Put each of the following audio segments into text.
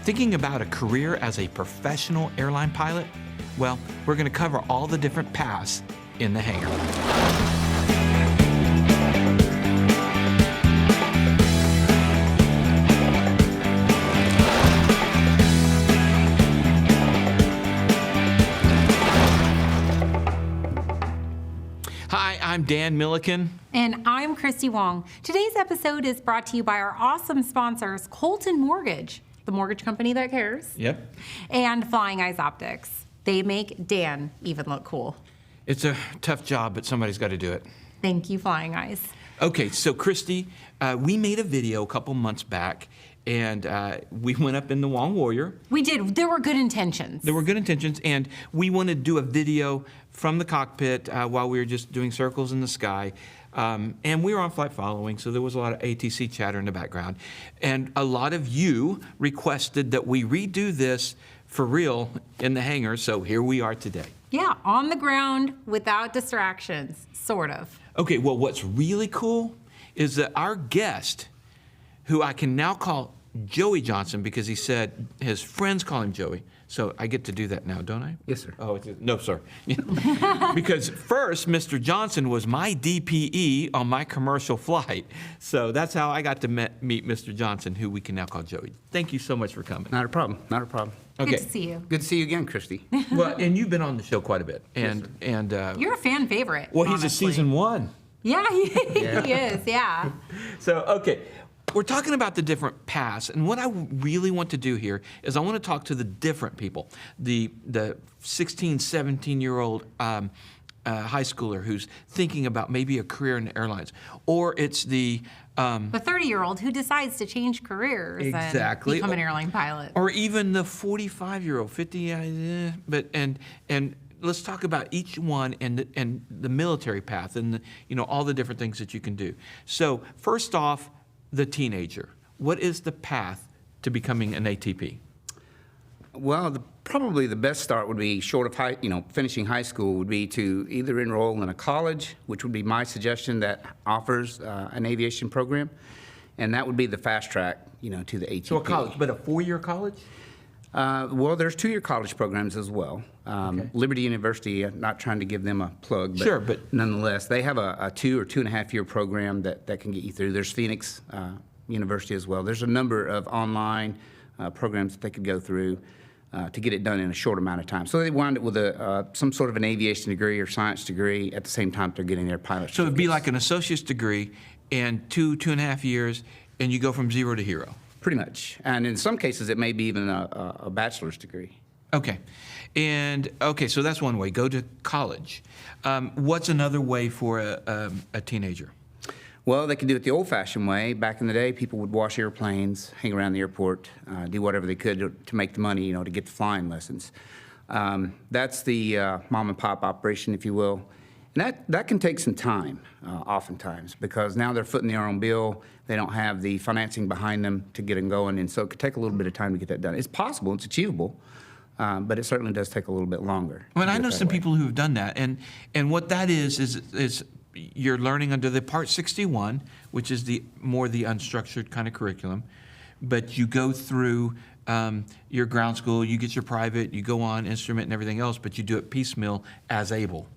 Thinking about a career as a professional airline pilot? Well, we're going to cover all the different paths in the hangar. Hi, I'm Dan Milliken. And I'm Christy Wong. Today's episode is brought to you by our awesome sponsors, Colton Mortgage, the mortgage company that cares. Yep. And FlyingEyes Optics. They make Dan even look cool. It's a tough job, but somebody's got to do it. Thank you, FlyingEyes. Okay, so Christy, we made a video a couple months back, and we went up in the Wong Warrior. We did. There were good intentions. There were good intentions, and we wanted to do a video from the cockpit while we were just doing circles in the sky. And we were on flight following, so there was a lot of ATC chatter in the background. And a lot of you requested that we redo this for real in the hangar, so here we are today. Yeah, on the ground without distractions, sort of. Okay, well, what's really cool is that our guest, who I can now call Joey Johnson because he said his friends call him Joey. So I get to do that now, don't I? Yes, sir. Oh, no, sir. Because first, Mr. Johnson was my DPE on my commercial flight. So that's how I got to meet Mr. Johnson, who we can now call Joey. Thank you so much for coming. Not a problem. Not a problem. Okay. Good to see you. Good to see you again, Christy. Well, and you've been on the show quite a bit. And You're a fan favorite. well, he's honestly. a season one. Yeah, he is, yeah. So, okay, we're talking about the different paths, and what I really want to do here is I want to talk to the different people, the 16, 17-year-old high schooler who's thinking about maybe a career in airlines, or it's the 30-year-old who decides to change careers exactly. and become an airline pilot. Or even the 45-year-old, 50, but let's talk about each one and the military path and all the different things that you can do. So first off, the teenager. What is the path to becoming an ATP? Well, probably the best start would be short of finishing high school would be to either enroll in a college, which would be my suggestion that offers an aviation program, and that would be the fast track, to the ATP. So a college, but a 4-year college? Well, there's 2-year college programs as well. Okay. Liberty University, not trying to give them a plug, but, sure, but nonetheless, they have a 2 or 2.5-year program that can get you through. There's Phoenix University as well. There's a number of online programs that they could go through to get it done in a short amount of time. So they wind up with some sort of an aviation degree or science degree at the same time they're getting their pilot. So it'd be like an associate's degree in 2.5 years, and you go from zero to hero. Pretty much. And in some cases, it may be even a bachelor's degree. Okay. And, so that's one way. Go to college. What's another way for a teenager? Well, they can do it the old-fashioned way. Back in the day, people would wash airplanes, hang around the airport, do whatever they could to make the money, to get the flying lessons. That's the mom-and-pop operation, if you will. And that can take some time, oftentimes, because now they're footing their own bill. They don't have the financing behind them to get them going, and so it could take a little bit of time to get that done. It's possible, it's achievable, but it certainly does take a little bit longer. Well, I know some people who have done that, and what that is you're learning under the Part 61, which is more the unstructured kind of curriculum, but you go through your ground school, you get your private, you go on instrument and everything else, but you do it piecemeal as able.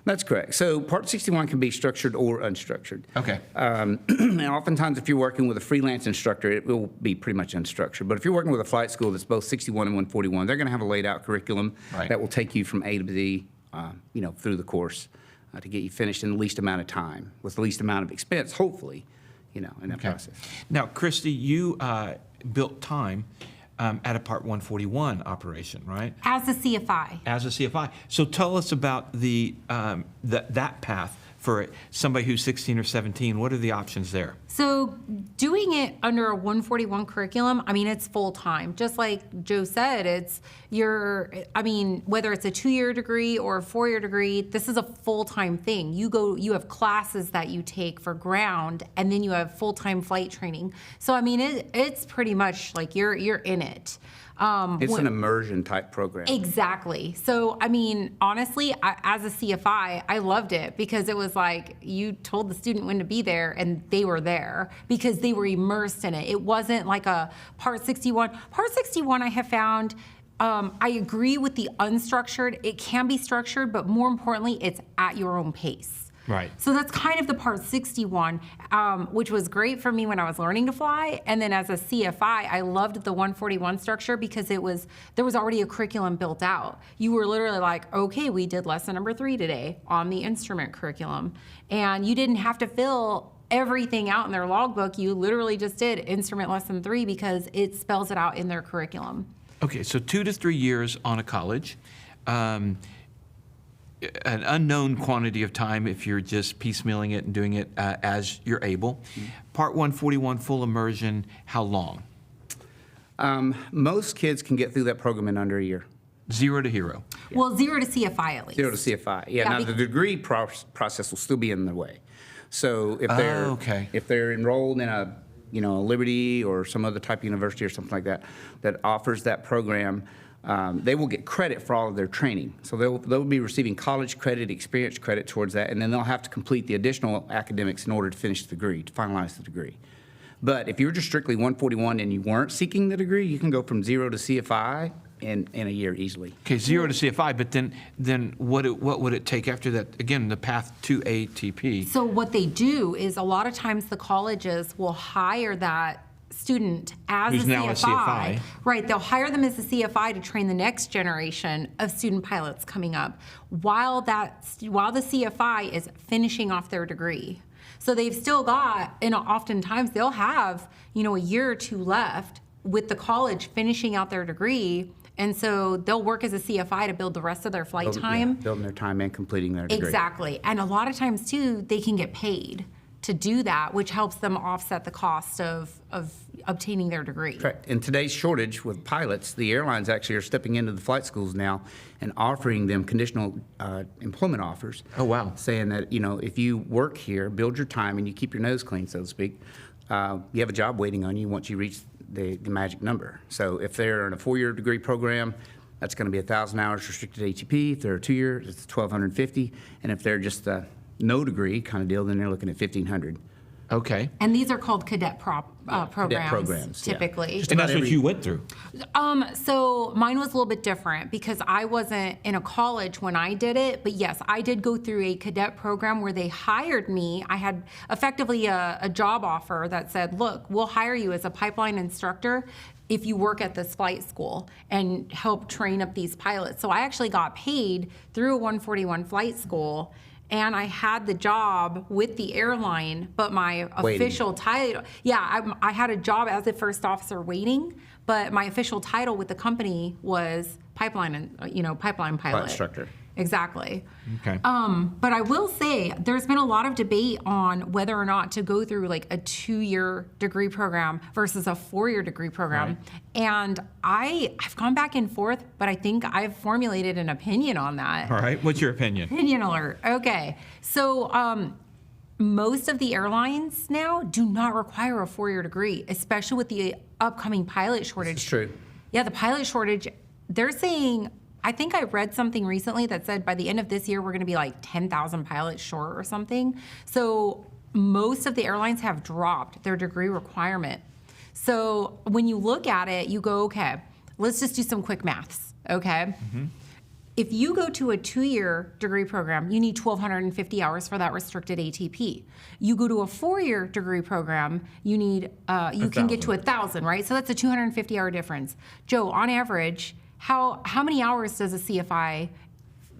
That's correct. So Part 61 can be structured or unstructured. Okay. And oftentimes, if you're working with a freelance instructor, it will be pretty much unstructured. But if you're working with a flight school that's both 61 and 141, they're going to have a laid-out curriculum that will take you from A to B, through the course to get you finished in the least amount of time with the least amount of expense, hopefully, in that process. Now, Christy, you built time at a Part 141 operation, right? As a CFI. As a CFI. So tell us about that path for somebody who's 16 or 17. What are the options there? So doing it under a 141 curriculum, it's full time. Just like Joe said, whether it's a 2-year degree or a 4-year degree, this is a full-time thing. You have classes that you take for ground, and then you have full-time flight training. So it's pretty much like you're in it. It's an immersion type program. Exactly. So, honestly, as a CFI, I loved it because it was like you told the student when to be there and they were there. there because they were immersed in it. It wasn't like a Part 61. Part 61, I have found, I agree with the unstructured. It can be structured, but more importantly, it's at your own pace. Right. So that's kind of the Part 61, which was great for me when I was learning to fly. And then as a CFI, I loved the 141 structure because there was already a curriculum built out. You were literally like, okay, we did lesson number 3 today on the instrument curriculum. And you didn't have to fill everything out in their logbook. You literally just did instrument lesson 3 because it spells it out in their curriculum. Okay, so 2 to 3 years on a college. An unknown quantity of time if you're just piecemealing it and doing it as you're able. Part 141, full immersion, how long? Most kids can get through that program in under a year. 0 to hero. Well, 0 to CFI at least. 0 to CFI. Yeah, now the degree process will still be in the way. So if they're enrolled in a Liberty or some other type of university or something like that that offers that program, they will get credit for all of their training. So they'll be receiving college credit, experience credit towards that, and then they'll have to complete the additional academics in order to finish the degree, to finalize the degree. But if you're just strictly 141 and you weren't seeking the degree, you can go from 0 to CFI in a year easily. Okay, 0 to CFI, but then what would it take after that? Again, the path to ATP. So what they do is a lot of times the colleges will hire that student as Who's a now a CFI. Right, they'll hire them as a CFI to train the next generation of student pilots coming up while the CFI is finishing off their degree. So they've still got, and oftentimes they'll have, a year or 2 left with the college finishing out their degree. And so they'll work as a CFI to build the rest of their flight time. Building their time and completing their degree. Exactly. And a lot of times, too, they can get paid to do that, which helps them offset the cost of obtaining their degree. Correct. In today's shortage with pilots, the airlines actually are stepping into the flight schools now and offering them conditional employment offers. Oh, wow. Saying that, if you work here, build your time, and you keep your nose clean, so to speak, you have a job waiting on you once you reach the magic number. So if they're in a 4-year degree program, that's going to be 1,000 hours restricted ATP. If they're a 2-year, it's 1,250. And if they're just a no degree kind of deal, then they're looking at 1,500. Okay. And these are called cadet programs, yeah. typically. And that's what you went through. So mine was a little bit different because I wasn't in a college when I did it. But yes, I did go through a cadet program where they hired me. I had effectively a job offer that said, look, we'll hire you as a pipeline instructor if you work at this flight school and help train up these pilots. So I actually got paid through a 141 flight school. And I had the job with the airline, but my official title, I had a job as a first officer waiting, but my official title with the company was pipeline pilot. Flight instructor. Exactly. Okay. But I will say there's been a lot of debate on whether or not to go through like a 2-year degree program versus a 4-year degree program. Right. And I've gone back and forth, but I think I've formulated an opinion on that. All right. What's your opinion? Opinion alert. Okay. So most of the airlines now do not require a 4-year degree, especially with the upcoming pilot shortage. This is true. Yeah, the pilot shortage, they're saying, I think I read something recently that said by the end of this year, we're going to be like 10,000 pilots short or something. So most of the airlines have dropped their degree requirement. So when you look at it, you go, okay, let's just do some quick maths, okay? Mm-hmm. If you go to a 2-year degree program, you need 1,250 hours for that restricted ATP. You go to a 4-year degree program, you need, you can get to 1,000, right? So that's a 250-hour difference. Joe, on average, how many hours does a CFI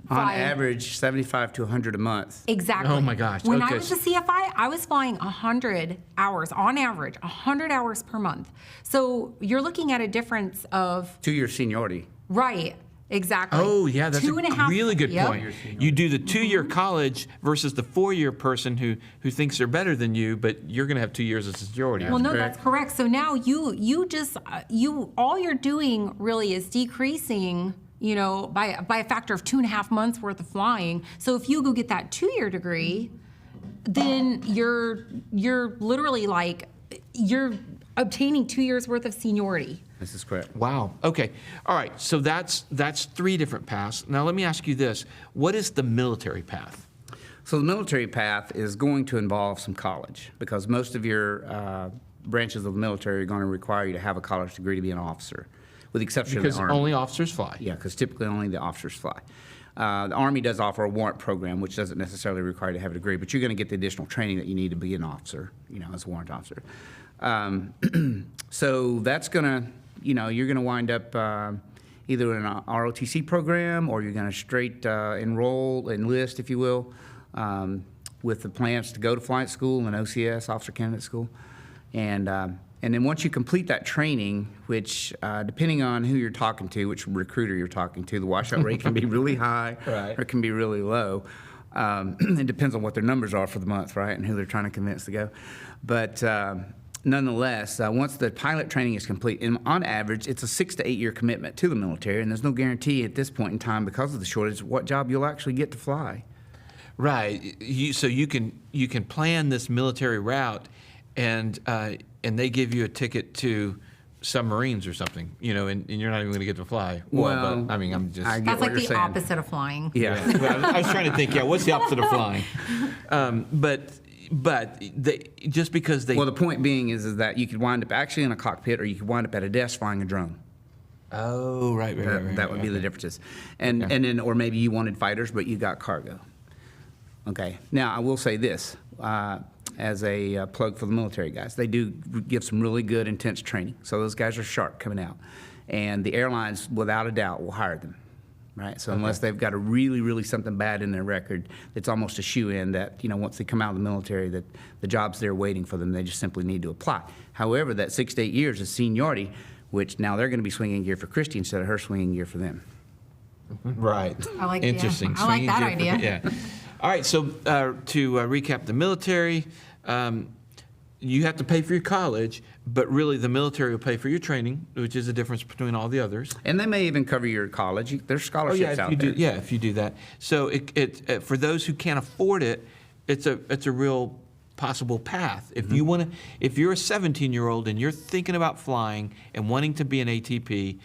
fly? On average, 75 to 100 a month. Exactly. Oh my gosh. When okay. I was a CFI, I was flying 100 hours, on average, 100 hours per month. So you're looking at a difference of... 2-year seniority. Right. Exactly. Oh, yeah, that's a really good point. Yep. You do the 2-year college versus the 4-year person who thinks they're better than you, but you're going to have 2 years of seniority. Well, no, that's correct. So now all you're doing really is decreasing, by a factor of 2.5 months worth of flying. So if you go get that 2-year degree, then you're literally you're obtaining 2 years worth of seniority. This is correct. Wow. Okay. All right. So that's 3 different paths. Now let me ask you this: what is the military path? So the military path is going to involve some college because most of your branches of the military are going to require you to have a college degree to be an officer, with the exception Because of the Army. only officers fly. Yeah, because typically only the officers fly. The Army does offer a warrant program, which doesn't necessarily require you to have a degree, but you're going to get the additional training that you need to be an officer, as a warrant officer. So that's going to, you're going to wind up either in an ROTC program or you're going to straight enlist, if you will, with the plans to go to flight school and OCS, Officer Candidate School. And then once you complete that training, which depending on who you're talking to, which recruiter you're talking to, the washout rate can be really high or it can be really low. It depends on what their numbers are for the month, right, and who they're trying to convince to go. But nonetheless, once the pilot training is complete, and on average, it's a 6 to 8 year commitment to the military, and there's no guarantee at this point in time because of the shortage what job you'll actually get to fly. Right. So you can plan this military route, and they give you a ticket to submarines or something, and you're not even going to get to fly. Well, but, I mean, I'm just. I get That's what like you're the saying. opposite of flying. Yeah. Well, I was trying to think. Yeah, what's the opposite of flying? But just because they. Well, the point being is that you could wind up actually in a cockpit or you could wind up at a desk flying a drone. Oh, right. That would be the differences. And then, or maybe you wanted fighters, but you got cargo. Okay. Now, I will say this, as a plug for the military guys. They do give some really good, intense training. So those guys are sharp coming out. And the airlines, without a doubt, will hire them. Right? So unless they've got a really, really something bad in their record, it's almost a shoe-in that, once they come out of the military, that the job's there waiting for them. They just simply need to apply. However, that 6 to 8 years is seniority, which now they're going to be swinging gear for Christy instead of her swinging gear for them. Right. I like Interesting. I like that Swinging gear idea. yeah. All right. So to recap, the military, you have to pay for your college, but really the military will pay for your training, which is the difference between all the others. And they may even cover your college. There's scholarships out there. If you do that. So it for those who can't afford it, it's a real possible path. If you want to, if you're a 17-year-old and you're thinking about flying and wanting to be an ATP,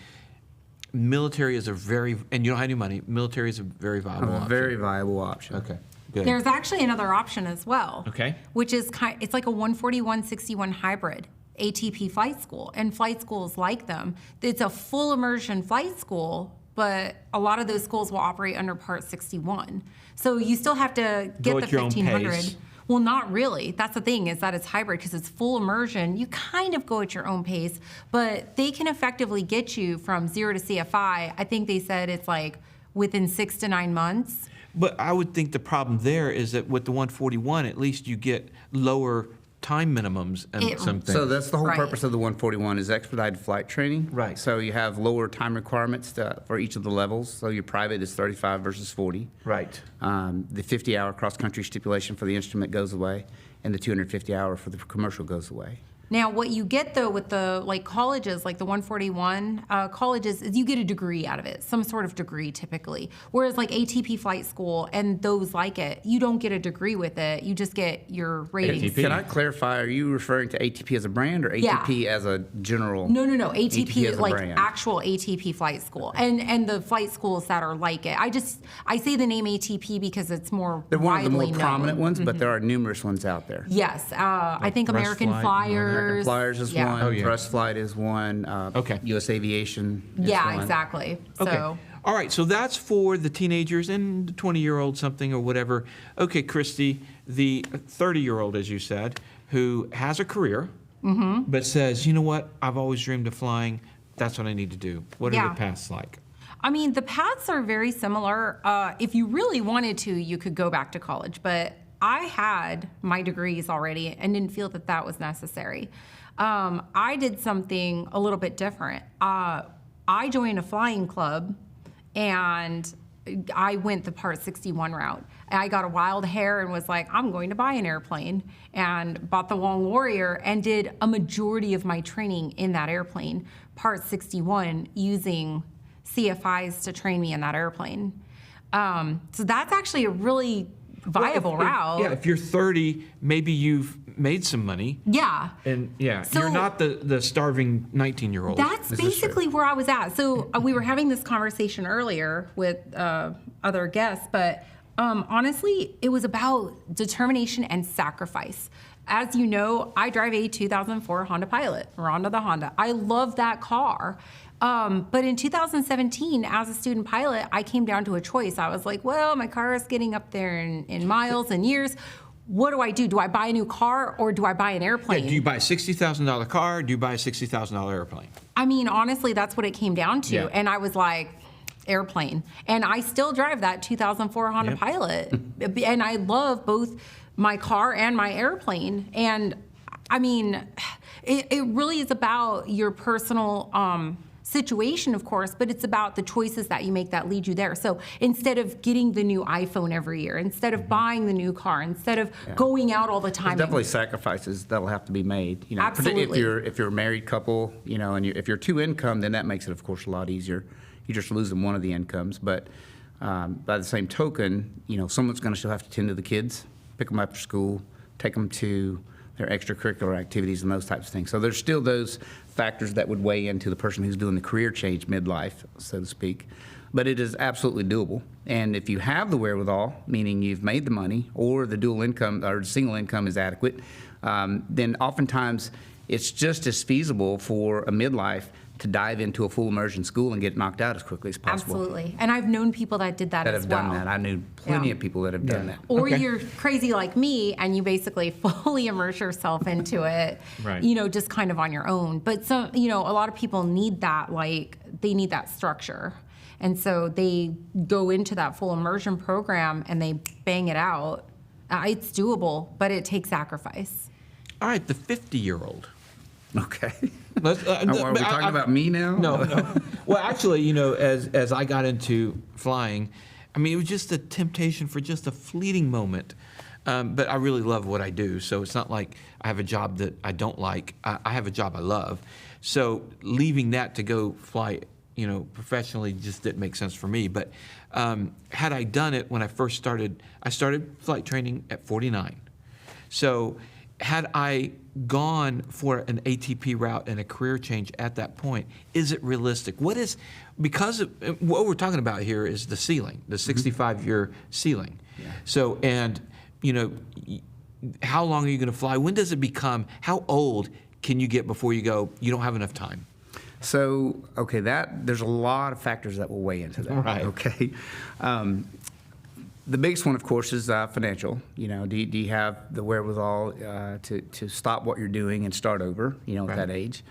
military is and you don't have any money, military is a very viable option. Very viable option. Okay. Good. There's actually another option as well. Okay. Which is it's like a 141-61 hybrid ATP flight school, and flight schools like them. It's a full immersion flight school, but a lot of those schools will operate under Part 61. So you still have to get Go the at your own 1500. pace. Well, not really. That's the thing, is that it's hybrid because it's full immersion. You kind of go at your own pace, but they can effectively get you from 0 to CFI. I think they said it's like within 6 to 9 months. But I would think the problem there is that with the 141, at least you get lower time minimums and some things. So that's the whole Right. purpose of the 141 is expedited flight training. Right. So you have lower time requirements for each of the levels. So your private is 35 versus 40. Right. The 50-hour cross-country stipulation for the instrument goes away, and the 250-hour for the commercial goes away. Now, what you get though with the colleges, like the 141 colleges, is you get a degree out of it, some sort of degree typically. Whereas like ATP flight school and those like it, you don't get a degree with it. You just get your ratings. ATP. Can I clarify, are you referring to ATP as a brand or ATP as a general? No. ATP as a like brand. actual ATP flight school, and the flight schools that are like it. I say the name ATP because it's more They're one of the more widely known. prominent ones, but there are numerous ones out there. Yes, I think Thrust American Flight, Flyers. American Flyers is Yeah. one. Oh, yeah. Thrust Flight is one. Okay. U.S. Aviation is Yeah, one. exactly. So. Okay. All right, so that's for the teenagers and the 20-year-old something or whatever. Okay, Christy, the 30-year-old, as you said, who has a career, but says, you know what, I've always dreamed of flying. That's what I need to do. What are Yeah. the paths like? I mean, the paths are very similar. If you really wanted to, you could go back to college, but I had my degrees already and didn't feel that that was necessary. I did something a little bit different. I joined a flying club, and I went the Part 61 route. I got a wild hair and was like, I'm going to buy an airplane, and bought the Long Warrior and did a majority of my training in that airplane, Part 61, using CFIs to train me in that airplane. So that's actually a really viable route. Yeah, if you're 30, maybe you've made some money. Yeah. And So- you're not the starving 19-year-old. That's basically where I was at. So we were having this conversation earlier with other guests, but Honestly, it was about determination and sacrifice. As you know, I drive a 2004 Honda Pilot, Rhonda the Honda. I love that car. But in 2017, as a student pilot, I came down to a choice. I was like, well, my car is getting up there in miles and years. What do I do? Do I buy a new car or do I buy an airplane? Yeah, do you buy a $60,000 car or do you buy a $60,000 airplane? I mean, honestly, that's what it came down to. Yeah. And I was like, airplane. And I still drive that 2004 Honda Yep. Pilot. And I love both my car and my airplane. And I mean, it really is about your personal situation, of course, but it's about the choices that you make that lead you there. So instead of getting the new iPhone every year, instead of buying the new car, instead of going out all the time. There's definitely sacrifices that'll have to be made. You know, Absolutely. If you're a married couple, you know, and if you're two income, then that makes it, of course, a lot easier. You're just losing one of the incomes. But by the same token, you know, someone's going to still have to tend to the kids, pick them up after school, take them to their extracurricular activities and those types of things. So there's still those factors that would weigh into the person who's doing the career change midlife, so to speak. But it is absolutely doable. And if you have the wherewithal, meaning you've made the money, or the dual income or the single income is adequate, then oftentimes it's just as feasible for a midlife to dive into a full immersion school and get knocked out as quickly as possible. Absolutely. And I've known people that did that, That as have well. done that. I knew plenty Yeah. of people that have done that. Or Okay. you're crazy like me and you basically fully immerse yourself into it, Right. you know, just kind of on your own. But some, you know, a lot of people need that, like, they need that structure. And so they go into that full immersion program and they bang it out. It's doable, but it takes sacrifice. All right, the 50-year-old. Okay. Let's, Are we talking about me now? No. Well, actually, you know, as I got into flying, I mean, it was just a temptation for just a fleeting moment. But I really love what I do, so it's not like I have a job that I don't like. I have a job I love. So leaving that to go fly, you know, professionally just didn't make sense for me. But had I done it when I first started, I started flight training at 49. So had I gone for an ATP route and a career change at that point, is it realistic? Because what we're talking about here is the ceiling, the 65-year ceiling. Yeah. So, and, you know, how long are you going to fly? When does it become, how old can you get before you go, you don't have enough time? So, okay, there's a lot of factors that will weigh into that. Right. Okay. The biggest one, of course, is financial. You know, do you have the wherewithal to stop what you're doing and start over, you know, at Right. that age?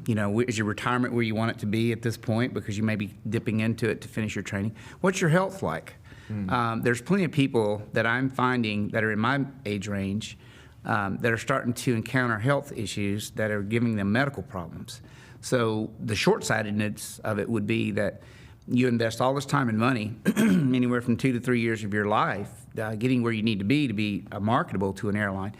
You know, is your retirement where you want it to be at this point because you may be dipping into it to finish your training? What's your health like? There's plenty of people that I'm finding that are in my age range that are starting to encounter health issues that are giving them medical problems. So the short-sightedness of it would be that you invest all this time and money, anywhere from 2 to 3 years of your life, getting where you need to be marketable to an airline,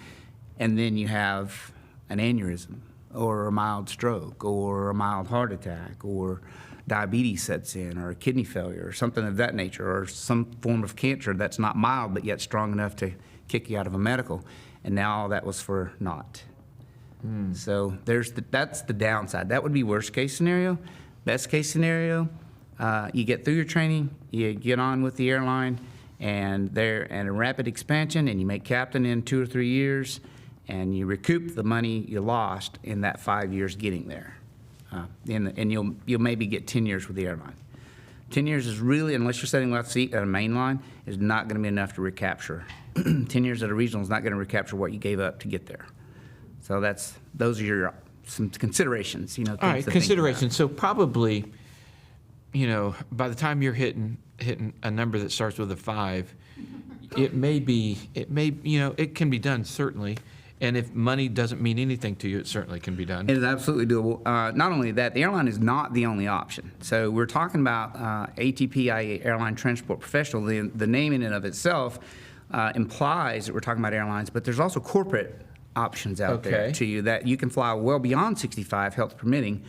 and then you have an aneurysm or a mild stroke or a mild heart attack or diabetes sets in or a kidney failure or something of that nature or some form of cancer that's not mild but yet strong enough to kick you out of a medical. And now all that was for naught. So that's the downside. That would be worst case scenario. Best case scenario, you get through your training, you get on with the airline, and they're in a rapid expansion, and you make captain in 2 or 3 years, and you recoup the money you lost in that 5 years getting there. And you'll maybe get 10 years with the airline. 10 years is really, unless you're setting left seat at a main line, is not going to be enough to recapture. 10 years at a regional is not going to recapture what you gave up to get there. So those are some considerations, you know. All right, things to think about. consideration. So probably, you know, by the time you're hitting a number that starts with a 5, it may, you know, it can be done, certainly. And if money doesn't mean anything to you, it certainly can be done. It is absolutely doable. Not only that, the airline is not the only option. So we're talking about ATP, i.e. Airline Transport Professional. The name in and of itself implies that we're talking about airlines, but there's also corporate options out there to you that you can fly well beyond 65, health permitting,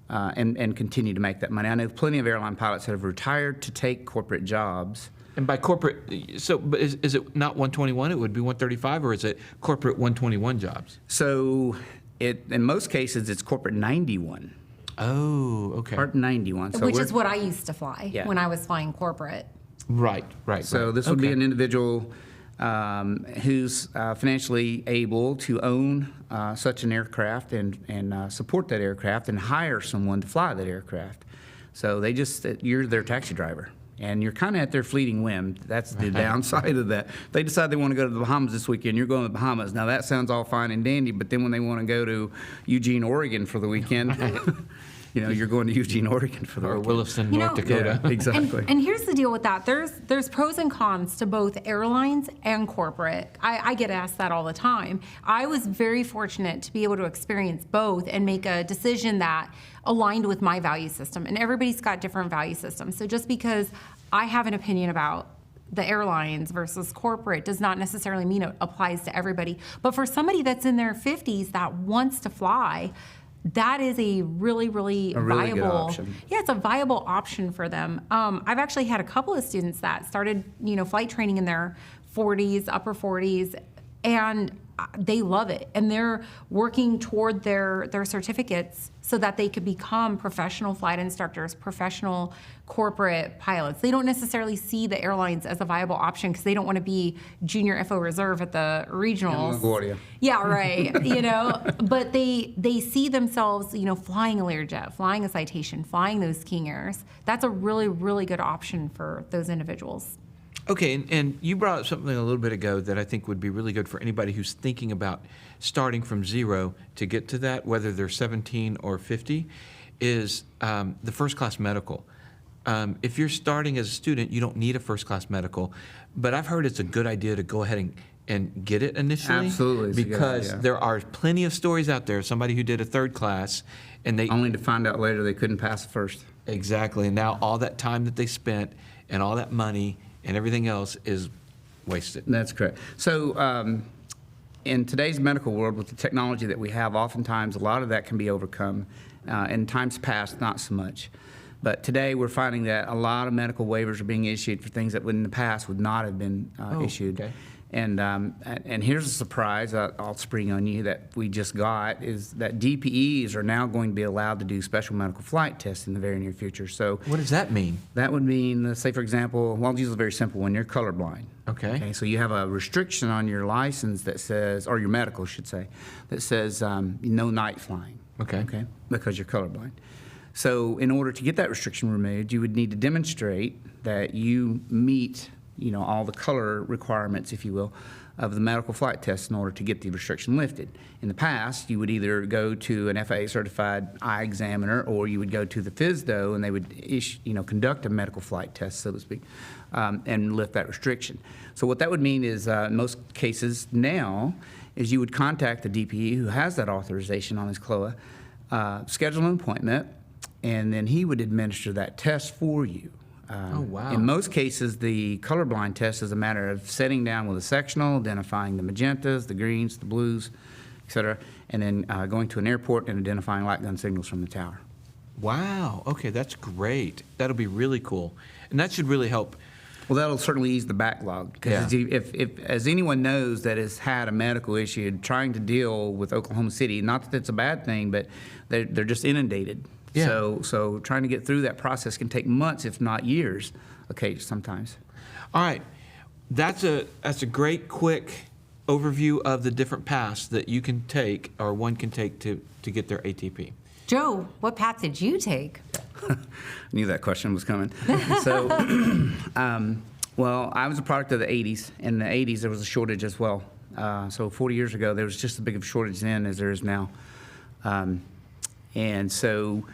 and continue to make that money. I know plenty of airline pilots that have retired to take corporate jobs. And by corporate, so but is it not 121? It would be 135, or is it corporate 121 jobs? So in most cases, it's corporate 91. Oh, okay. Part 91. So Which is what I used to fly Yeah. when I was flying corporate. Right, right. So right. this would be Okay. an individual who's financially able to own such an aircraft and support that aircraft and hire someone to fly that aircraft. So you're their taxi driver. And you're kind of at their fleeting whim. That's the downside of that. They decide they want to go to the Bahamas this weekend. You're going to the Bahamas. Now, that sounds all fine and dandy, but then when they want to go to Eugene, Oregon for the weekend, you're going to Eugene, Oregon for the Or weekend. Williston, You North know- Dakota. Yeah, exactly. And here's the deal with that. There's pros and cons to both airlines and corporate. I get asked that all the time. I was very fortunate to be able to experience both and make a decision that aligned with my value system. And everybody's got different value systems. So just because I have an opinion about the airlines versus corporate does not necessarily mean it applies to everybody. But for somebody that's in their 50s that wants to fly, that is a really, really A really good viable option. Yeah, it's a viable option for them. I've actually had a couple of students that started, flight training in their 40s, upper 40s, and they love it. And they're working toward their certificates so that they could become professional flight instructors, professional corporate pilots. They don't necessarily see the airlines as a viable option because they don't want to be junior FO reserve at the regionals. LaGuardia. Yeah, right. But they see themselves, flying a Learjet, flying a Citation, flying those King Airs. That's a really, really good option for those individuals. Okay, and you brought up something a little bit ago that I think would be really good for anybody who's thinking about starting from zero to get to that, whether they're 17 or 50, is the first class medical. If you're starting as a student, you don't need a first class medical, but I've heard it's a good idea to go ahead and get it initially. Absolutely, it's a good because idea. there are plenty of stories out there, somebody who did a third class, and they Only to find out later they couldn't pass the first. exactly, and now all that time that they spent and all that money and everything else is wasted. That's correct. So in today's medical world, with the technology that we have, oftentimes a lot of that can be overcome. In times past, not so much. But today we're finding that a lot of medical waivers are being issued for things that in the past would not have been issued. okay. And here's a surprise I'll spring on you that we just got is that DPEs are now going to be allowed to do special medical flight tests in the very near future. So What does that mean? that would mean, say for example, well, I'll use a very simple one, you're colorblind. Okay. So you have a restriction on your license that says, or your medical should say, that says no night flying. Okay. Because you're colorblind. So in order to get that restriction removed, you would need to demonstrate that you meet all the color requirements, if you will, of the medical flight test in order to get the restriction lifted. In the past, you would either go to an FAA-certified eye examiner or you would go to the FSDO and they would conduct a medical flight test, so to speak, and lift that restriction. So what that would mean is, in most cases now, is you would contact the DPE who has that authorization on his CLOA, schedule an appointment, and then he would administer that test for you. Oh, wow. In most cases, the colorblind test is a matter of sitting down with a sectional, identifying the magentas, the greens, the blues, et cetera, and then going to an airport and identifying light gun signals from the tower. Wow. Okay, that's great. That'll be really cool. And that should really help. Well, that'll certainly ease the backlog. Because Yeah. if as anyone knows that has had a medical issue, trying to deal with Oklahoma City, not that it's a bad thing, but they're just inundated. Yeah. So trying to get through that process can take months, if not years, okay, sometimes. All right. That's a great quick overview of the different paths that you can take or one can take to get their ATP. Joe, what path did you take? I knew that question was coming. So, well, I was a product of the 80s. In the 80s, there was a shortage as well. So 40 years ago, there was just as big of a shortage then as there is now. And so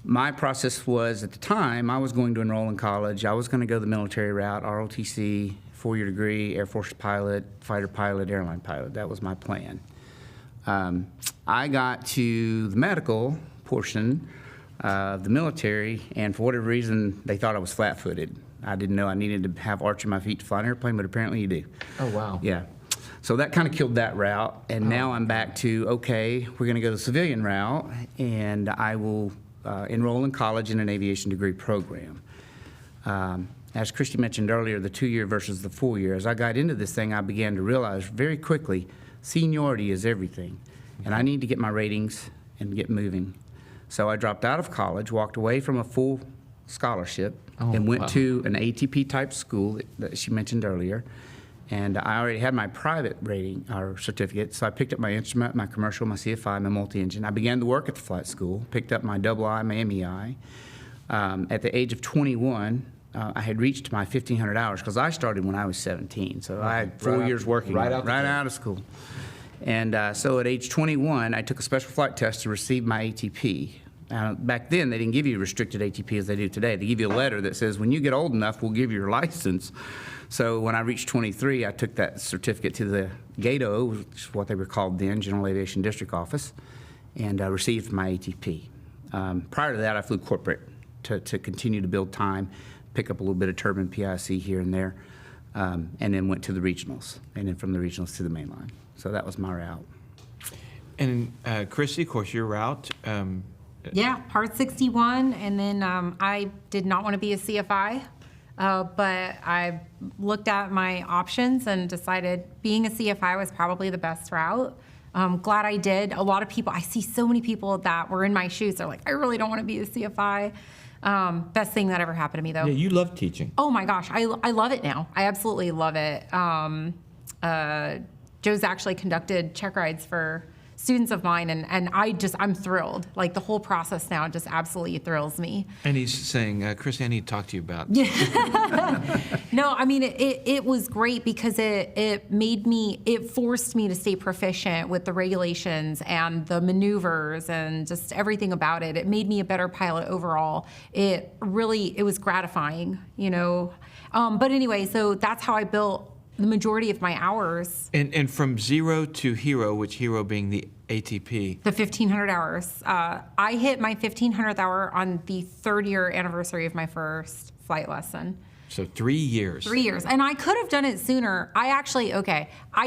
my process was, at the time, I was going to enroll in college. I was going to go the military route, ROTC, 4-year degree, Air Force pilot, fighter pilot, airline pilot. That was my plan. I got to the medical portion of the military, and for whatever reason, they thought I was flat-footed. I didn't know I needed to have arch in my feet to fly an airplane, but apparently you do. Oh, wow. Yeah. So that kind of killed that route, and now I'm back to, okay, we're going to go the civilian route, and I will enroll in college in an aviation degree program. As Christy mentioned earlier, the 2-year versus the 4-year. As I got into this thing, I began to realize very quickly seniority is everything, and I need to get my ratings and get moving. So I dropped out of college, walked away from a full scholarship Oh, and went wow. to an ATP type school that she mentioned earlier. And I already had my private rating or certificate, so I picked up my instrument, my commercial, my CFI, my multi-engine. I began to work at the flight school, picked up my II, my MEI. At the age of 21, I had reached my 1,500 hours because I started when I was 17. So I had 4 Right years working right out the gate. out of school. And so at age 21, I took a special flight test to receive my ATP. Back then, they didn't give you restricted ATP as they do today. They give you a letter that says, when you get old enough, we'll give you your license. So when I reached 23, I took that certificate to the GATO, which is what they were called then, General Aviation District Office, and received my ATP. Prior to that, I flew corporate to continue to build time, pick up a little bit of turbine PIC here and there, and then went to the regionals, and then from the regionals to the main line. So that was my route. And Chrissy, of course, your route. Yeah, Part 61, and then I did not want to be a CFI, but I looked at my options and decided being a CFI was probably the best route. Glad I did. A lot of people, I see so many people that were in my shoes. They're like, I really don't want to be a CFI. Best thing that ever happened to me, though. Yeah, you love teaching. Oh my gosh, I love it now. I absolutely love it. Joe's actually conducted check rides for students of mine, and I'm thrilled. Like, the whole process now just absolutely thrills me. And he's saying, Chrissy, I need to talk to you about. No, I mean, it was great because it forced me to stay proficient with the regulations and the maneuvers and just everything about it. It made me a better pilot overall. It was gratifying, you know. But anyway, so that's how I built the majority of my hours. And from zero to hero, which hero being the ATP. The 1,500 hours. I hit my 1,500th hour on the 3rd-year anniversary of my first flight lesson. So 3 years. 3 years. And I could have done it sooner. I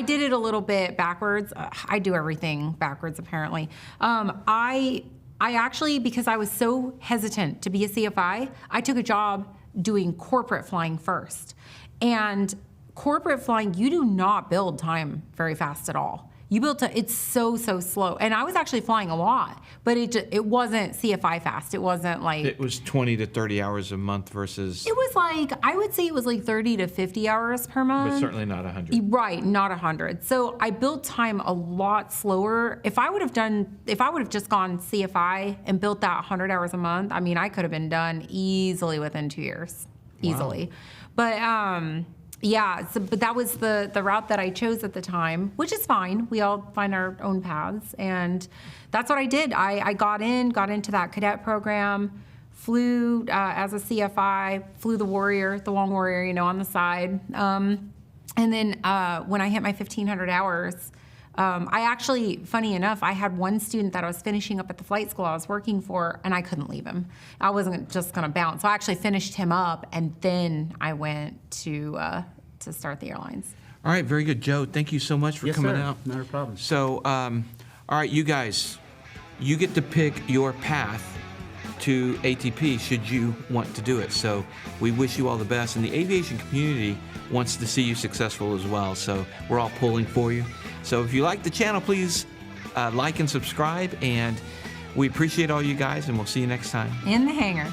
did it a little bit backwards. I do everything backwards, apparently. I actually, because I was so hesitant to be a CFI, I took a job doing corporate flying first. And corporate flying, you do not build time very fast at all. It's so slow. And I was actually flying a lot, but it wasn't CFI fast. It wasn't like... It was 20 to 30 hours a month versus... It was like, I would say it was like 30 to 50 hours per month. But certainly not 100. Right, not 100. So I built time a lot slower. If I would have just gone CFI and built that 100 hours a month, I mean, I could have been done easily within 2 years. Easily. But, yeah, but that was the route that I chose at the time, which is fine. We all find our own paths, and that's what I did. I got into that cadet program, flew as a CFI, flew the Long Warrior, you know, on the side. And then when I hit my 1,500 hours, I actually, funny enough, I had one student that I was finishing up at the flight school I was working for, and I couldn't leave him. I wasn't just going to bounce. So I actually finished him up, and then I went to start the airlines. All right, very good. Joe, thank you so much for coming out. Not a problem. So, all right, you guys, you get to pick your path to ATP should you want to do it. So we wish you all the best. And the aviation community wants to see you successful as well. So we're all pulling for you. So if you like the channel, please like and subscribe. And we appreciate all you guys, and we'll see you next time. In the hangar.